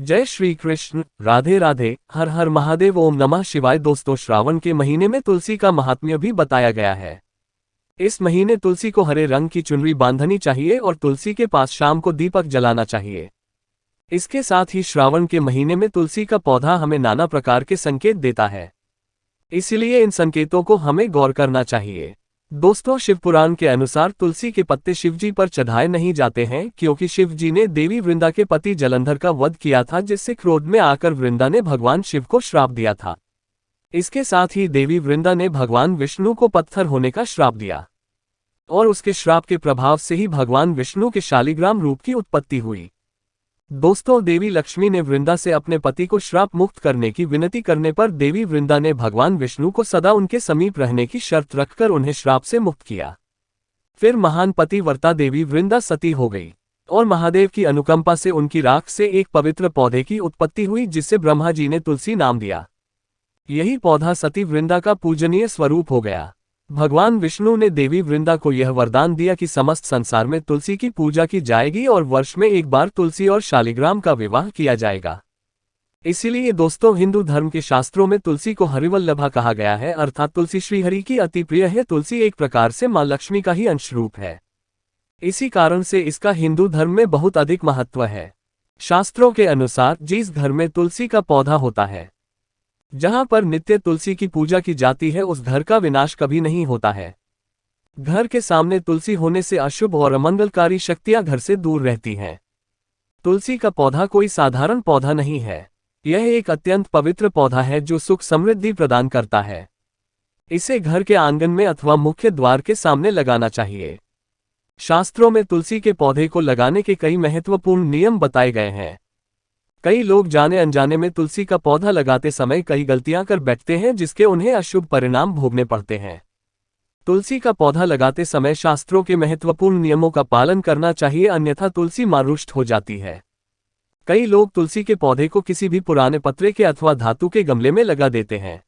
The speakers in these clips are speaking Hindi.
जय श्री कृष्ण, राधे राधे, हर हर महादेव, ओम नमः शिवाय। दोस्तों, श्रावण के महीने में तुलसी का महात्म्य भी बताया गया है। इस महीने तुलसी को हरे रंग की चुनरी बांधनी चाहिए और तुलसी के पास शाम को दीपक जलाना चाहिए। इसके साथ ही श्रावण के महीने में तुलसी का पौधा हमें नाना प्रकार के संकेत देता है, इसलिए इन संकेतों को हमें गौर करना चाहिए। दोस्तों, शिव पुराण के अनुसार तुलसी के पत्ते शिवजी पर चढ़ाए नहीं जाते हैं, क्योंकि शिवजी ने देवी वृंदा के पति जलंधर का वध किया था, जिससे क्रोध में आकर वृंदा ने भगवान शिव को श्राप दिया था। इसके साथ ही देवी वृंदा ने भगवान विष्णु को पत्थर होने का श्राप दिया और उसके श्राप के प्रभाव से ही भगवान विष्णु के शालिग्राम रूप की उत्पत्ति हुई। दोस्तों, देवी लक्ष्मी ने वृंदा से अपने पति को श्राप मुक्त करने की विनती करने पर देवी वृंदा ने भगवान विष्णु को सदा उनके समीप रहने की शर्त रखकर उन्हें श्राप से मुक्त किया। फिर महान पतिव्रता देवी वृंदा सती हो गई और महादेव की अनुकंपा से उनकी राख से एक पवित्र पौधे की उत्पत्ति हुई, जिसे ब्रह्मा जी ने तुलसी नाम दिया। यही पौधा सती वृंदा का पूजनीय स्वरूप हो गया। भगवान विष्णु ने देवी वृंदा को यह वरदान दिया कि समस्त संसार में तुलसी की पूजा की जाएगी और वर्ष में एक बार तुलसी और शालिग्राम का विवाह किया जाएगा। इसीलिए दोस्तों, हिंदू धर्म के शास्त्रों में तुलसी को हरिवल्लभा कहा गया है, अर्थात तुलसी श्रीहरि की अति प्रिय है। तुलसी एक प्रकार से मां लक्ष्मी का ही अंश रूप है। इसी कारण से इसका हिंदू धर्म में बहुत अधिक महत्व है। शास्त्रों के अनुसार जिस घर में तुलसी का पौधा होता है, जहां पर नित्य तुलसी की पूजा की जाती है, उस घर का विनाश कभी नहीं होता है। घर के सामने तुलसी होने से अशुभ और अमंगलकारी शक्तियां घर से दूर रहती हैं। तुलसी का पौधा कोई साधारण पौधा नहीं है, यह एक अत्यंत पवित्र पौधा है जो सुख समृद्धि प्रदान करता है। इसे घर के आंगन में अथवा मुख्य द्वार के सामने लगाना चाहिए। शास्त्रों में तुलसी के पौधे को लगाने के कई महत्वपूर्ण नियम बताए गए हैं। कई लोग जाने अनजाने में तुलसी का पौधा लगाते समय कई गलतियां कर बैठते हैं, जिसके उन्हें अशुभ परिणाम भोगने पड़ते हैं। तुलसी का पौधा लगाते समय शास्त्रों के महत्वपूर्ण नियमों का पालन करना चाहिए, अन्यथा तुलसी मारुष्ट हो जाती है। कई लोग तुलसी के पौधे को किसी भी पुराने पत्रे के अथवा धातु के गमले में लगा देते हैं।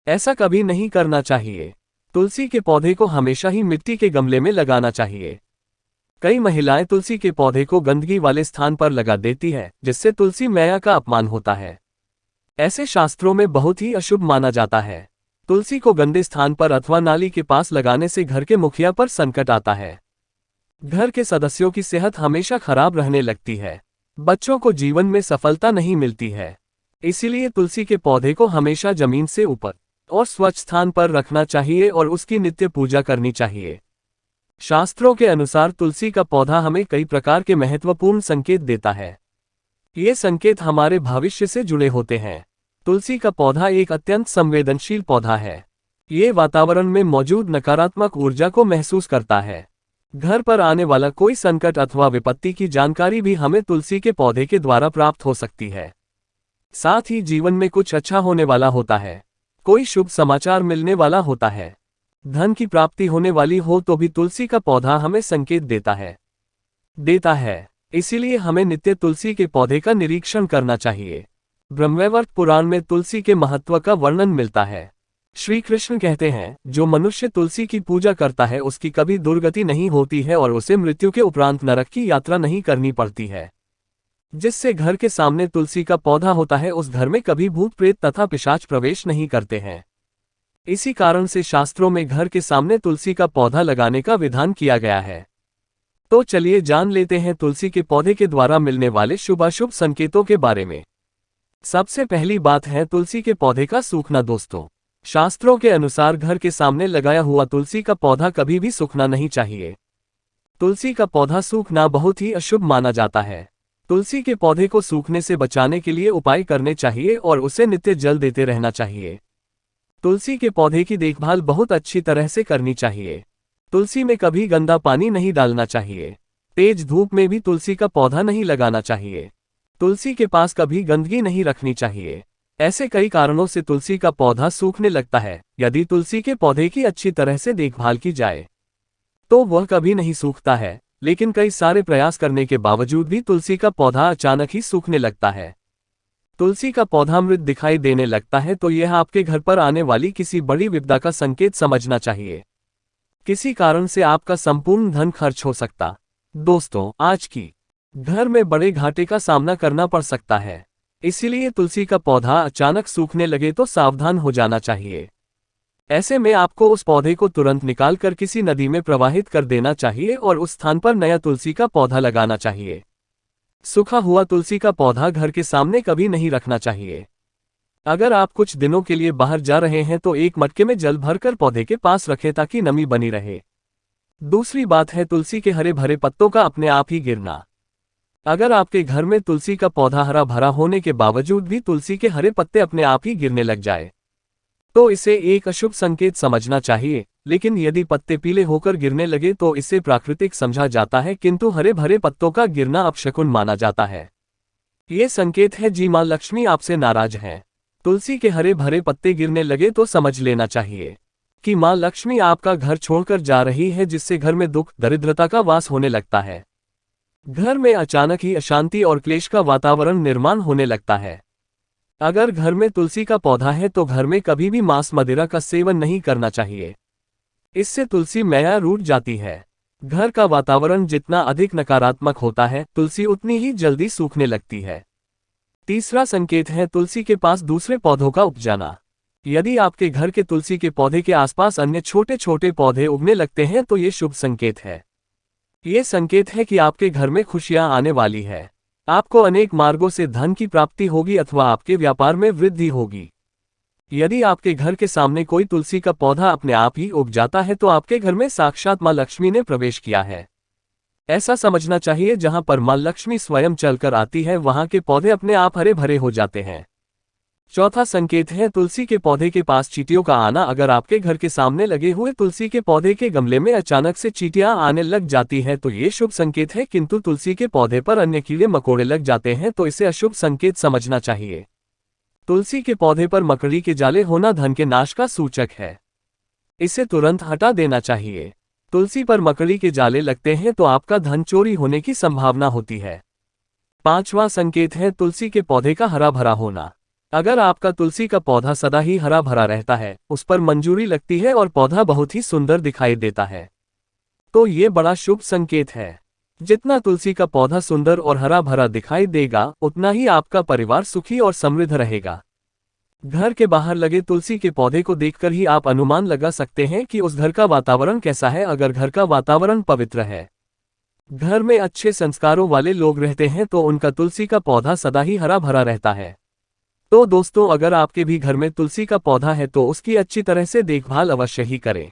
ऐसा कभी नहीं करना चाहिए। तुलसी के पौधे को हमेशा ही मिट्टी के गमले में लगाना चाहिए। कई महिलाएं तुलसी के पौधे को गंदगी वाले स्थान पर लगा देती है, जिससे तुलसी मैया का अपमान होता है। ऐसे शास्त्रों में बहुत ही अशुभ माना जाता है। तुलसी को गंदे स्थान पर अथवा नाली के पास लगाने से घर के मुखिया पर संकट आता है। घर के सदस्यों की सेहत हमेशा खराब रहने लगती है। बच्चों को जीवन में सफलता नहीं मिलती है। इसीलिए तुलसी के पौधे को हमेशा जमीन से ऊपर और स्वच्छ स्थान पर रखना चाहिए और उसकी नित्य पूजा करनी चाहिए। शास्त्रों के अनुसार तुलसी का पौधा हमें कई प्रकार के महत्वपूर्ण संकेत देता है। ये संकेत हमारे भविष्य से जुड़े होते हैं। तुलसी का पौधा एक अत्यंत संवेदनशील पौधा है। ये वातावरण में मौजूद नकारात्मक ऊर्जा को महसूस करता है। घर पर आने वाला कोई संकट अथवा विपत्ति की जानकारी भी हमें तुलसी के पौधे के द्वारा प्राप्त हो सकती है। साथ ही जीवन में कुछ अच्छा होने वाला होता है, कोई शुभ समाचार मिलने वाला होता है, धन की प्राप्ति होने वाली हो तो भी तुलसी का पौधा हमें संकेत देता है। इसीलिए हमें नित्य तुलसी के पौधे का निरीक्षण करना चाहिए। ब्रह्मवैवर्त पुराण में तुलसी के महत्व का वर्णन मिलता है। श्री कृष्ण कहते हैं, जो मनुष्य तुलसी की पूजा करता है उसकी कभी दुर्गति नहीं होती है और उसे मृत्यु के उपरांत नरक की यात्रा नहीं करनी पड़ती है। जिससे घर के सामने तुलसी का पौधा होता है, उस घर में कभी भूत प्रेत तथा पिशाच प्रवेश नहीं करते हैं। इसी कारण से शास्त्रों में घर के सामने तुलसी का पौधा लगाने का विधान किया गया है। तो चलिए जान लेते हैं तुलसी के पौधे के द्वारा मिलने वाले शुभाशुभ संकेतों के बारे में। सबसे पहली बात है तुलसी के पौधे का सूखना। दोस्तों, शास्त्रों के अनुसार घर के सामने लगाया हुआ तुलसी का पौधा कभी भी सूखना नहीं चाहिए। तुलसी का पौधा सूखना बहुत ही अशुभ माना जाता है। तुलसी के पौधे को सूखने से बचाने के लिए उपाय करने चाहिए और उसे नित्य जल देते रहना चाहिए। तुलसी के पौधे की देखभाल बहुत अच्छी तरह से करनी चाहिए। तुलसी में कभी गंदा पानी नहीं डालना चाहिए। तेज धूप में भी तुलसी का पौधा नहीं लगाना चाहिए। तुलसी के पास कभी गंदगी नहीं रखनी चाहिए। ऐसे कई कारणों से तुलसी का पौधा सूखने लगता है। यदि तुलसी के पौधे की अच्छी तरह से देखभाल की जाए तो वह कभी नहीं सूखता है, लेकिन कई सारे प्रयास करने के बावजूद भी तुलसी का पौधा अचानक ही सूखने लगता है। तुलसी का पौधा मृत दिखाई देने लगता है तो यह आपके घर पर आने वाली किसी बड़ी विपदा का संकेत समझना चाहिए। किसी कारण से आपका संपूर्ण धन खर्च हो सकता। दोस्तों, आज की घर में बड़े घाटे का सामना करना पड़ सकता है। इसीलिए तुलसी का पौधा अचानक सूखने लगे तो सावधान हो जाना चाहिए। ऐसे में आपको उस पौधे को तुरंत निकालकर किसी नदी में प्रवाहित कर देना चाहिए और उस स्थान पर नया तुलसी का पौधा लगाना चाहिए। सूखा हुआ तुलसी का पौधा घर के सामने कभी नहीं रखना चाहिए। अगर आप कुछ दिनों के लिए बाहर जा रहे हैं तो एक मटके में जल भरकर पौधे के पास रखें ताकि नमी बनी रहे। दूसरी बात है तुलसी के हरे भरे पत्तों का अपने आप ही गिरना। अगर आपके घर में तुलसी का पौधा हरा भरा होने के बावजूद भी तुलसी के हरे पत्ते अपने आप ही गिरने लग जाए तो इसे एक अशुभ संकेत समझना चाहिए, लेकिन यदि पत्ते पीले होकर गिरने लगे तो इसे प्राकृतिक समझा जाता है, किंतु हरे भरे पत्तों का गिरना अपशकुन माना जाता है। ये संकेत है जी मां लक्ष्मी आपसे नाराज हैं। तुलसी के हरे भरे पत्ते गिरने लगे तो समझ लेना चाहिए कि मां लक्ष्मी आपका घर छोड़कर जा रही है, जिससे घर में दुख दरिद्रता का वास होने लगता है। घर में अचानक ही अशांति और क्लेश का वातावरण निर्माण होने लगता है। अगर घर में तुलसी का पौधा है तो घर में कभी भी मांस मदिरा का सेवन नहीं करना चाहिए। इससे तुलसी मैया रूठ जाती है। घर का वातावरण जितना अधिक नकारात्मक होता है, तुलसी उतनी ही जल्दी सूखने लगती है। तीसरा संकेत है तुलसी के पास दूसरे पौधों का उग जाना। यदि आपके घर के तुलसी के पौधे के आसपास अन्य छोटे छोटे पौधे उगने लगते हैं तो ये शुभ संकेत है। ये संकेत है कि आपके घर में खुशियां आने वाली है। आपको अनेक मार्गों से धन की प्राप्ति होगी अथवा आपके व्यापार में वृद्धि होगी। यदि आपके घर के सामने कोई तुलसी का पौधा अपने आप ही उग जाता है तो आपके घर में साक्षात मां लक्ष्मी ने प्रवेश किया है। ऐसा समझना चाहिए, जहां पर मां लक्ष्मी स्वयं चलकर आती है वहां के पौधे अपने आप हरे भरे हो जाते हैं। चौथा संकेत है तुलसी के पौधे के पास चींटियों का आना। अगर आपके घर के सामने लगे हुए तुलसी के पौधे के गमले में अचानक से चींटियां आने लग जाती है तो ये शुभ संकेत है, किंतु तुलसी के पौधे पर अन्य कीड़े मकोड़े लग जाते हैं तो इसे अशुभ संकेत समझना चाहिए। तुलसी के पौधे पर मकड़ी के जाले होना धन के नाश का सूचक है। इसे तुरंत हटा देना चाहिए। तुलसी पर मकड़ी के जाले लगते हैं तो आपका धन चोरी होने की संभावना होती है। पांचवा संकेत है तुलसी के पौधे का हरा भरा होना। अगर आपका तुलसी का पौधा सदा ही हरा भरा रहता है, उस पर मंजूरी लगती है और पौधा बहुत ही सुंदर दिखाई देता है, तो ये बड़ा शुभ संकेत है। जितना तुलसी का पौधा सुंदर और हरा भरा दिखाई देगा, उतना ही आपका परिवार सुखी और समृद्ध रहेगा। घर के बाहर लगे तुलसी के पौधे को देखकर ही आप अनुमान लगा सकते हैं कि उस घर का वातावरण कैसा है। अगर घर का वातावरण पवित्र है, घर में अच्छे संस्कारों वाले लोग रहते हैं तो उनका तुलसी का पौधा सदा ही हरा भरा रहता है। तो दोस्तों, अगर आपके भी घर में तुलसी का पौधा है तो उसकी अच्छी तरह से देखभाल अवश्य ही करें।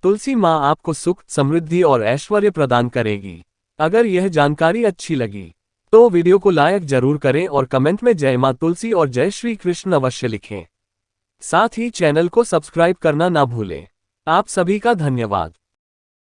तुलसी माँ आपको सुख, समृद्धि और ऐश्वर्य प्रदान करेगी। अगर यह जानकारी अच्छी लगी तो वीडियो को लाइक जरूर करें और कमेंट में जय मां तुलसी और जय श्री कृष्ण अवश्य लिखें। साथ ही चैनल को सब्सक्राइब करना ना भूलें। आप सभी का धन्यवाद।